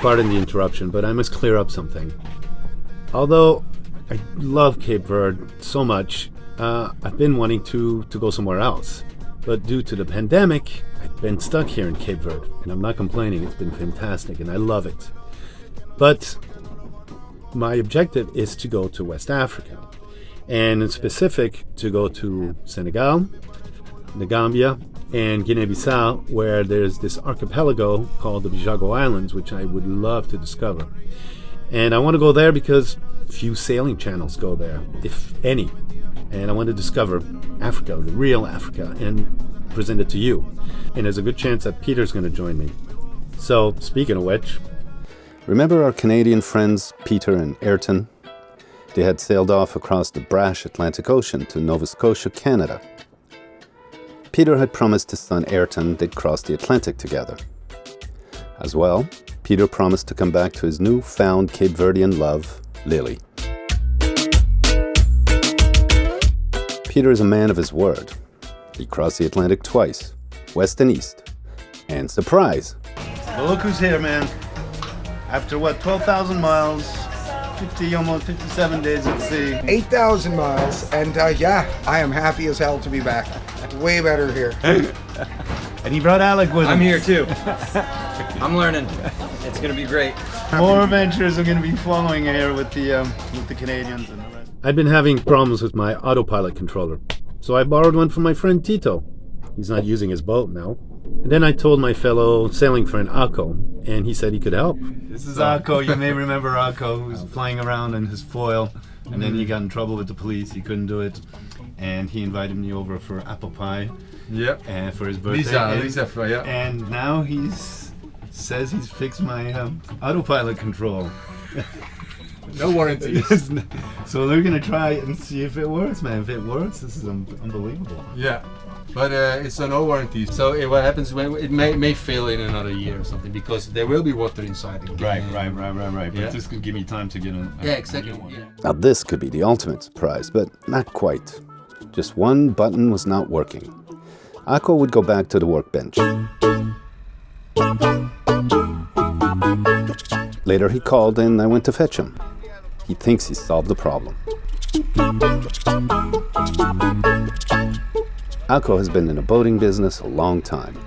Pardon the interruption, but I must clear up something. Although I love Cape Verde so much, I've been wanting to go somewhere else. But due to the pandemic, I've been stuck here in Cape Verde, and I'm not complaining. It's been fantastic, and I love it. But my objective is to go to West Africa, and in specific, to go to Senegal, the Gambia, and Guinea-Bissau, where there's this archipelago called the Bijago Islands, which I would love to discover. And I want to go there because few sailing channels go there, if any. And I want to discover Africa, the real Africa, and present it to you. And there's a good chance that Peter's going to join me. So, speaking of which... Remember our Canadian friends Peter and Ayrton? They had sailed off across the brash Atlantic Ocean to Nova Scotia, Canada. Peter had promised his son Ayrton they'd cross the Atlantic together. As well, Peter promised to come back to his new-found Cape Verdean love, Lily. Peter is a man of his word. He crossed the Atlantic twice, west and east. And surprise! Well, look who's here, man. After what, 12,000 miles, almost 57 days at sea. 8,000 miles, and yeah, I am happy as hell to be back. Way better here. And he brought Alec with him. I'm here too. I'm learning. It's gonna be great. More adventures are going to be following here with the Canadians and the rest. I've been having problems with my autopilot controller, so I borrowed one from my friend Tito. He's not using his boat now. And then I told my fellow sailing friend Akko, and he said he could help. This is Akko. You may remember Akko, who was flying around in his foil, and then he got in trouble with the police. He couldn't do it, and he invited me over for apple pie. Yep. And for his birthday. Lisa, yeah. And now says he's fixed my autopilot control. No warranty. So they're gonna try it and see if it works, man. If it works, this is unbelievable. Yeah, but it's a no warranty. So what happens when it may fail in another year or something, because there will be water inside it. Right. But Yeah. this could give me time to get in. Yeah, exactly. Yeah. Now this could be the ultimate surprise, but not quite. Just one button was not working. Akko would go back to the workbench. Later he called and I went to fetch him. He thinks he solved the problem. Akko has been in the boating business a long time.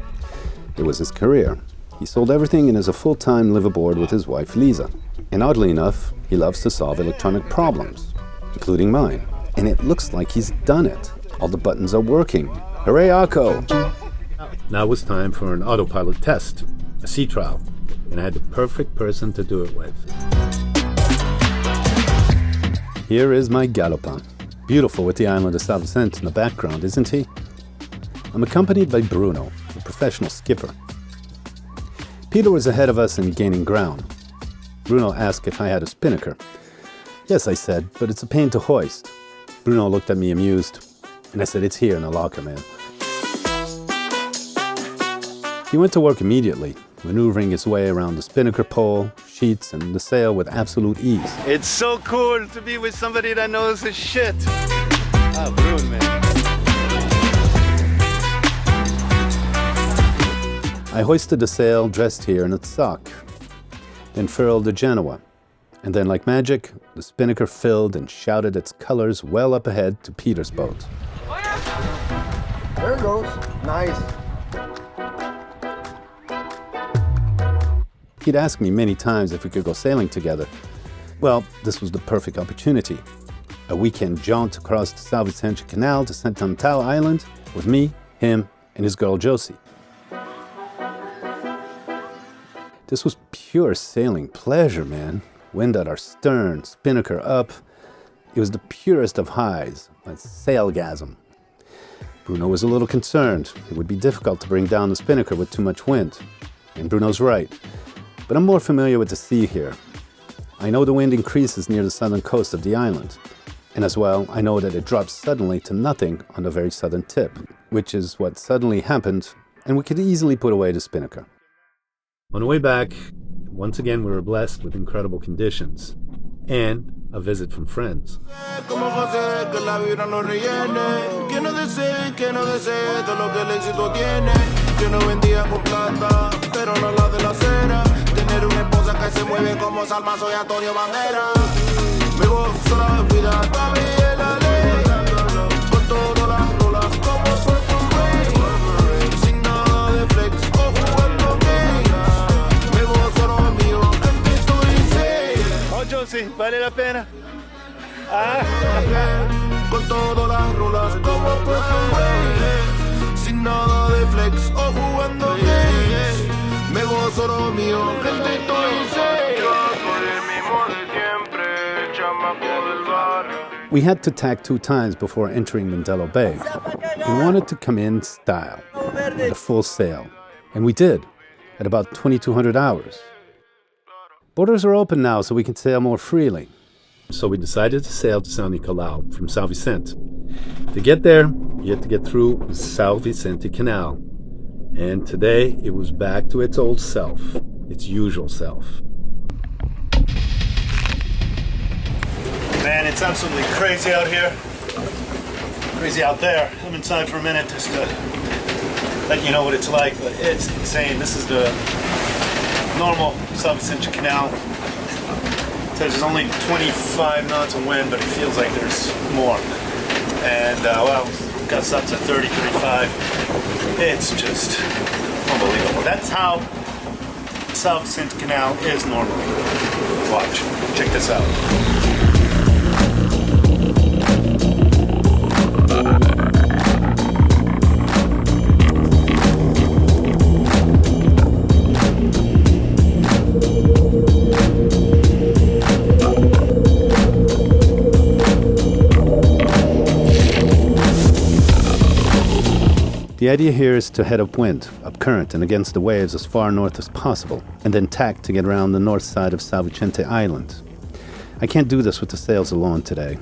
It was his career. He sold everything and is a full-time liveaboard with his wife Lisa. And oddly enough, he loves to solve electronic problems, including mine. And it looks like he's done it. All the buttons are working. Hooray, Akko! Now it's time for an autopilot test, a sea trial, and I had the perfect person to do it with. Here is my Galopin. Beautiful with the island of Saint Vincent in the background, isn't he? I'm accompanied by Bruno, a professional skipper. Peter was ahead of us in gaining ground. Bruno asked if I had a spinnaker. Yes, I said, but it's a pain to hoist. Bruno looked at me amused, and I said, it's here in the locker, man. He went to work immediately, maneuvering his way around the spinnaker pole, sheets, and the sail with absolute ease. It's so cool to be with somebody that knows his shit. Ah, Bruno, man. I hoisted the sail, dressed here in its sock, then furled the Genoa. And then, like magic, the spinnaker filled and shouted its colors well up ahead to Peter's boat. There it goes. Nice. He'd asked me many times if we could go sailing together. Well, this was the perfect opportunity. A weekend jaunt across the São Vicente Canal to Santal Island with me, him, and his girl Josie. This was pure sailing pleasure, man. Wind at our stern, spinnaker up. It was the purest of highs, a sailgasm. Bruno was a little concerned. It would be difficult to bring down the spinnaker with too much wind. And Bruno's right. But I'm more familiar with the sea here. I know the wind increases near the southern coast of the island. And as well, I know that it drops suddenly to nothing on the very southern tip, which is what suddenly happened, and we could easily put away the spinnaker. On the way back, once again we were blessed with incredible conditions and a visit from friends. mueve como Salma, soy Antonio Bandera. Mi voz sola vida, papi, es la ley. Con todas las rolas como suelto un rey. Sin nada de flex o jugando gay. Mi voz solo es mío, que estoy safe. Oh, Josie, vale la pena. Con todas las rolas como suelto un rey. Sin nada de flex o jugando gay. Mi voz solo es mío, que estoy safe. Yo soy el mismo de siempre, chamaco del barrio. We had to tack 2 times before entering Mindelo Bay. We wanted to come in style, with a full sail. And we did, at about 2,200 hours. Borders are open now, so we can sail more freely. So we decided to sail to San Nicolau from São Vicente. To get there, you had to get through São Vicente Canal. And today, it was back to its old self, its usual self. Man, it's absolutely crazy out here. Crazy out there. I'm inside for a minute just to let you know what it's like, but it's insane. This is the normal São Vicente Canal. It says there's only 25 knots of wind, but it feels like there's more. And, well, gusts up to 30, 35. It's just unbelievable. That's how São Vicente Canal is normally. Watch. Check this out. The idea here is to head upwind, up current and against the waves as far north as possible, and then tack to get around the north side of São Vicente Island. I can't do this with the sails alone today.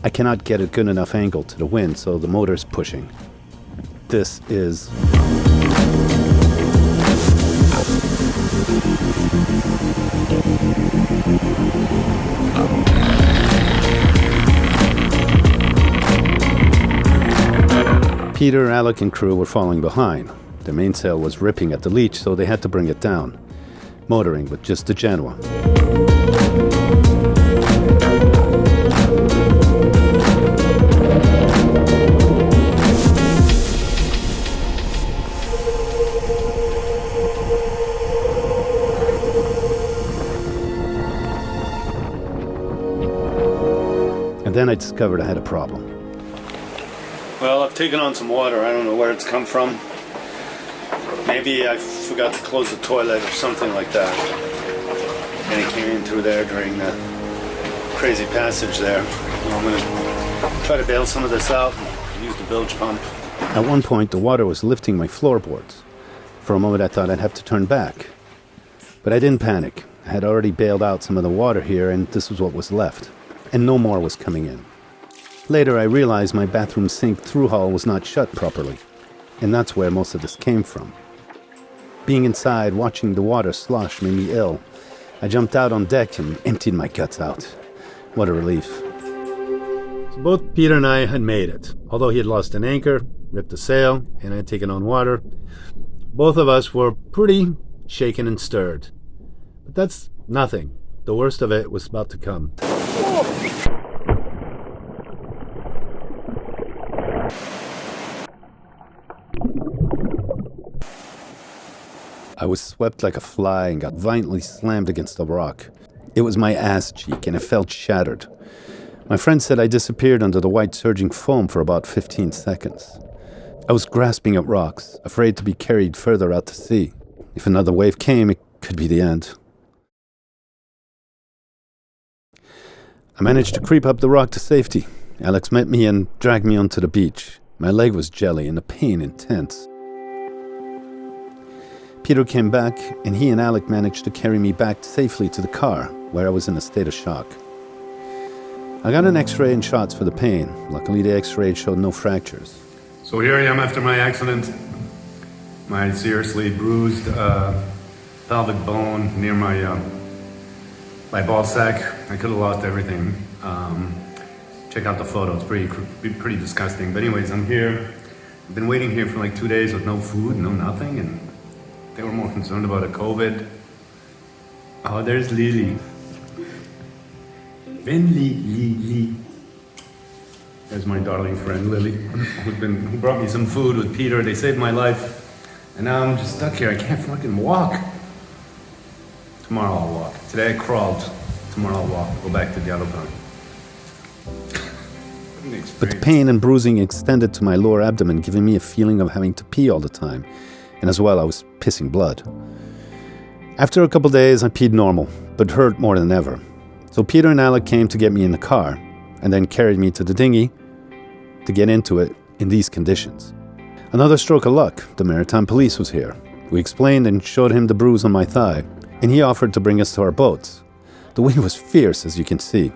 I cannot get a good enough angle to the wind, so the motor's pushing. This is... Peter, Alec, and crew were falling behind. The mainsail was ripping at the leech, so they had to bring it down, motoring with just the Genoa. And then I discovered I had a problem. Well, I've taken on some water. I don't know where it's come from. Maybe I forgot to close the toilet or something like that. And it came in through there during the crazy passage there. Well, I'm going to try to bail some of this out and use the bilge pump. At one point, the water was lifting my floorboards. For a moment, I thought I'd have to turn back. But I didn't panic. I had already bailed out some of the water here, and this was what was left. And no more was coming in. Later, I realized my bathroom sink through-hull was not shut properly, and that's where most of this came from. Being inside, watching the water slosh made me ill. I jumped out on deck and emptied my guts out. What a relief. So both Peter and I had made it. Although he had lost an anchor, ripped a sail, and I had taken on water, both of us were pretty shaken and stirred. But that's nothing. The worst of it was about to come. I was swept like a fly and got violently slammed against a rock. It was my ass cheek, and it felt shattered. My friend said I disappeared under the white surging foam for about 15 seconds. I was grasping at rocks, afraid to be carried further out to sea. If another wave came, it could be the end. I managed to creep up the rock to safety. Alex met me and dragged me onto the beach. My leg was jelly and the pain intense. Peter came back, and he and Alec managed to carry me back safely to the car, where I was in a state of shock. I got an x-ray and shots for the pain. Luckily, the x-ray showed no fractures. So here I am after my accident. My seriously bruised pelvic bone near my ball sack. I could have lost everything. Check out the photo, it's pretty disgusting. But anyways, I'm here. I've been waiting here for like 2 days with no food, no nothing, and they were more concerned about a COVID Oh, there's Lily. Ben Lily. There's my darling friend Lily, who brought me some food with Peter. They saved my life. And now I'm just stuck here. I can't fucking walk. Tomorrow I'll walk. Today I crawled. Tomorrow I'll walk. Go back to Galopin. But the pain and bruising extended to my lower abdomen, giving me a feeling of having to pee all the time. And as well, I was pissing blood. After a couple days, I peed normal, but hurt more than ever. So Peter and Alec came to get me in the car, and then carried me to the dinghy to get into it in these conditions. Another stroke of luck, the maritime police was here. We explained and showed him the bruise on my thigh, and he offered to bring us to our boats. The wind was fierce, as you can see.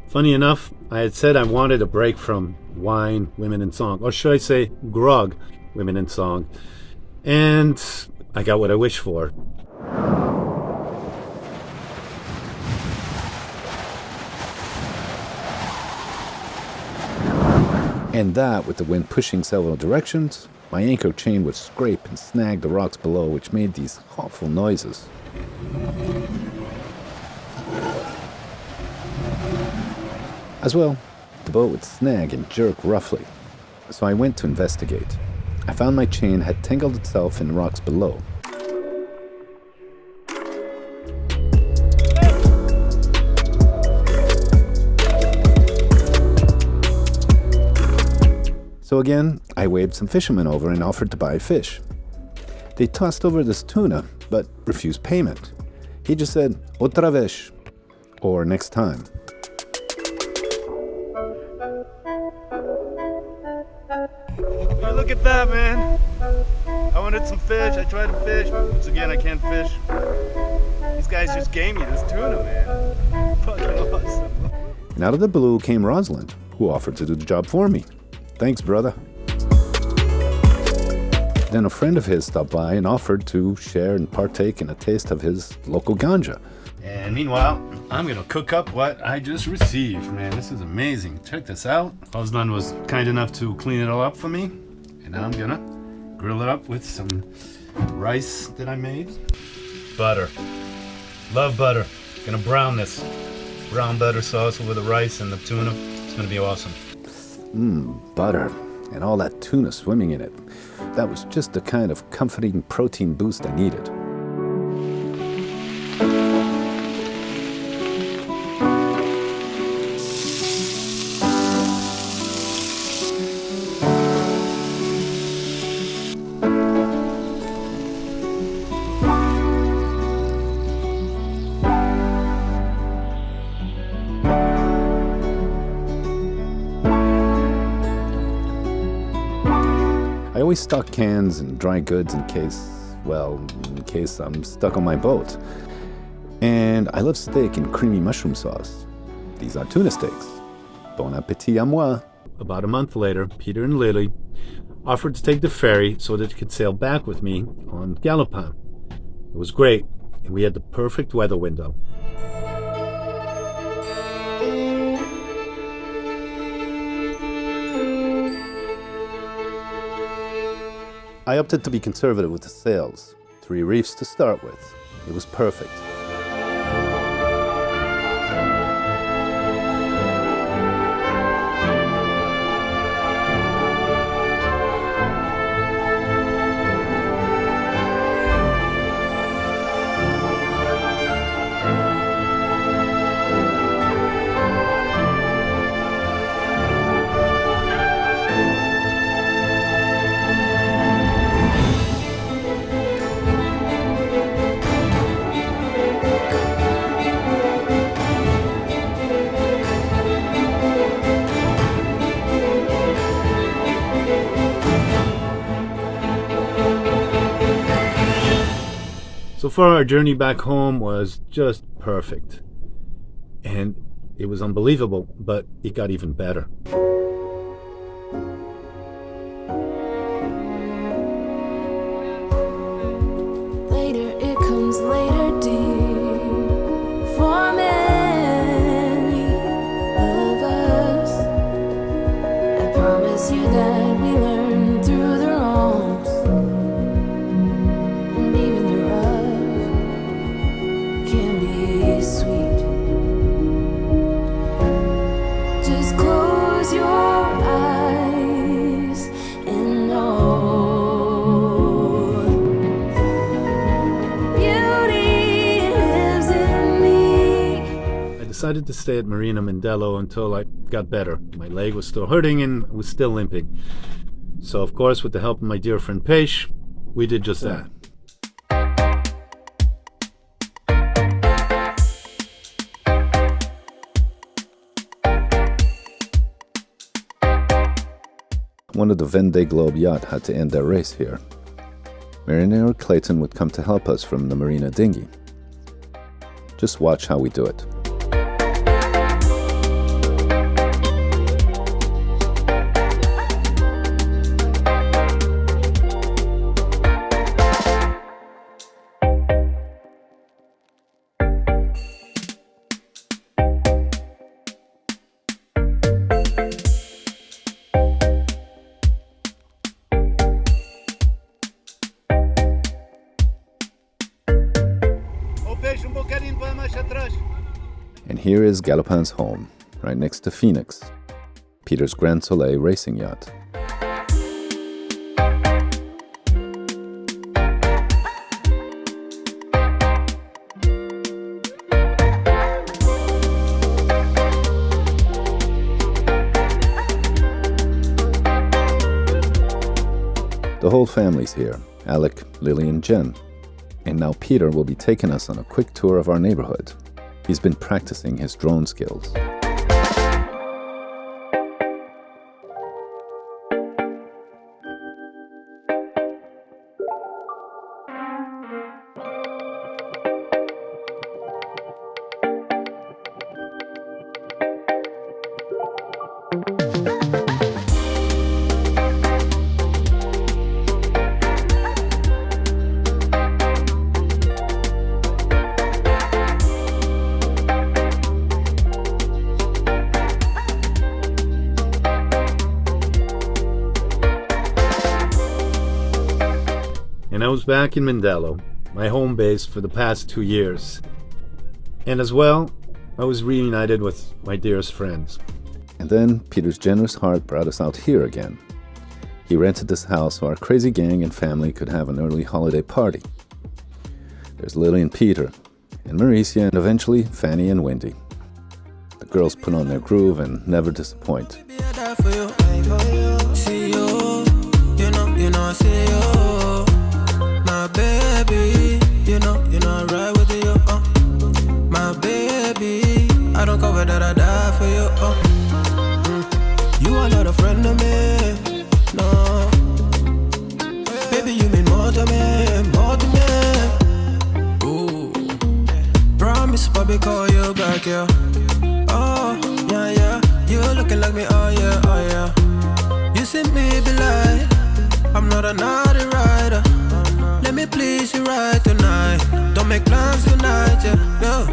Funny enough, I had said I wanted a break from wine, women, and song. Or should I say grog, women, and song. And I got what I wished for. And that, with the wind pushing several directions, my anchor chain would scrape and snag the rocks below, which made these awful noises. As well, the boat would snag and jerk roughly, so I went to investigate. I found my chain had tangled itself in the rocks below. So again, I waved some fishermen over and offered to buy fish. They tossed over this tuna, but refused payment. He just said, otra vez, or next time. Hey, look at that, man. I wanted some fish. I tried to fish. Once again, I can't fish. These guys just gave me this tuna, man. Fucking awesome. And out of the blue came Rosalind, who offered to do the job for me. Thanks, brother. Then a friend of his stopped by and offered to share and partake in a taste of his local ganja. And meanwhile, I'm gonna cook up what I just received. Man, this is amazing. Check this out. Osman was kind enough to clean it all up for me. And now I'm gonna grill it up with some rice that I made. Butter. Love butter. Gonna brown this. Brown butter sauce over the rice and the tuna. It's gonna be awesome. Butter, and all that tuna swimming in it. That was just the kind of comforting protein boost I needed. I always stock cans and dry goods in case I'm stuck on my boat. And I love steak and creamy mushroom sauce. These are tuna steaks. Bon appétit à moi. About a month later, Peter and Lily offered to take the ferry so that they could sail back with me on Galopin. It was great, and we had the perfect weather window. I opted to be conservative with the sails. 3 reefs to start with. It was perfect. So far, our journey back home was just perfect. And it was unbelievable, but it got even better. decided to stay at Marina Mindelo until I got better. My leg was still hurting and was still limping. So, of course, with the help of my dear friend Peish, we did just that. One of the Vendée Globe yacht had to end their race here. Mariner Clayton would come to help us from the Marina dinghy. Just watch how we do it. And here is Galopin's home, right next to Phoenix, Peter's Grand Soleil racing yacht. The whole family's here, Alec, Lily, and Jen. And now Peter will be taking us on a quick tour of our neighborhood. He's been practicing his drone skills. And I was back in Mindelo, my home base for the past 2 years. And as well, I was reunited with my dearest friends. And then Peter's generous heart brought us out here again. He rented this house so our crazy gang and family could have an early holiday party. There's Lily and Peter, and Mauricia, and eventually Fanny and Wendy. The girls put on their groove and never disappoint. My baby, you know I ride with you, my baby, I don't cover that, I die for you, You are not a friend of me, no. Baby, you mean more to me, Ooh. Promise, Bobby, call you back, yeah. Oh, yeah, you looking like me, oh yeah. You see me be like, I'm not a naughty rider. Let me please you right tonight. Don't make plans tonight, yeah.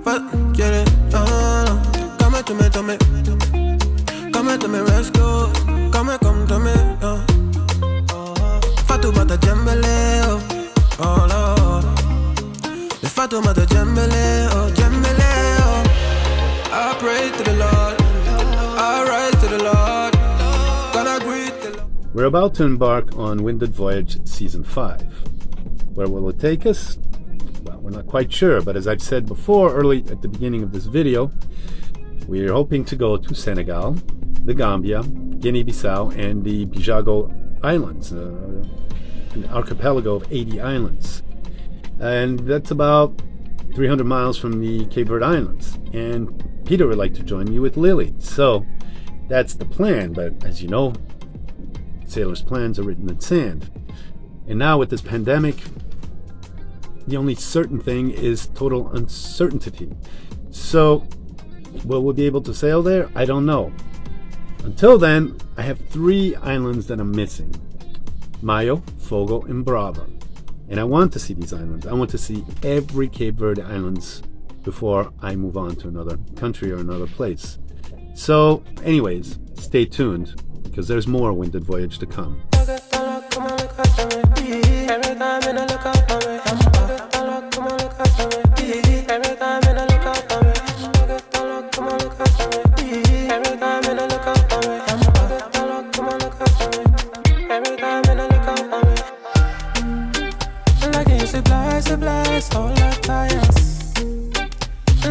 But get it, come to me. Come to me, let's go. Come to me, Fatoumata Jembele, oh Lord. The Fatoumata Jembele, oh Jembele, oh. I pray to the Lord, I rise to the Lord. Gonna greet the Lord. We're about to embark on Winded Voyage Season 5. Where will it take us? Well, we're not quite sure, but as I've said before, early at the beginning of this video, we're hoping to go to Senegal, the Gambia, Guinea-Bissau, and the Bijago Islands, an archipelago of 80 islands. And that's about 300 miles from the Cape Verde Islands. And Peter would like to join me with Lily. So that's the plan, but as you know, sailors' plans are written in sand. And now with this pandemic, the only certain thing is total uncertainty. So, will we be able to sail there? I don't know. Until then, I have 3 islands that I'm missing. Mayo, Fogo, and Brava. And I want to see these islands. I want to see every Cape Verde Islands before I move on to another country or another place. So, anyways, stay tuned, because there's more Winded Voyage to come.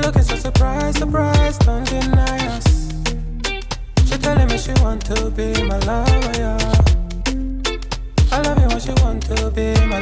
Looking so surprised to be my lover, yeah. I love it when she want to be my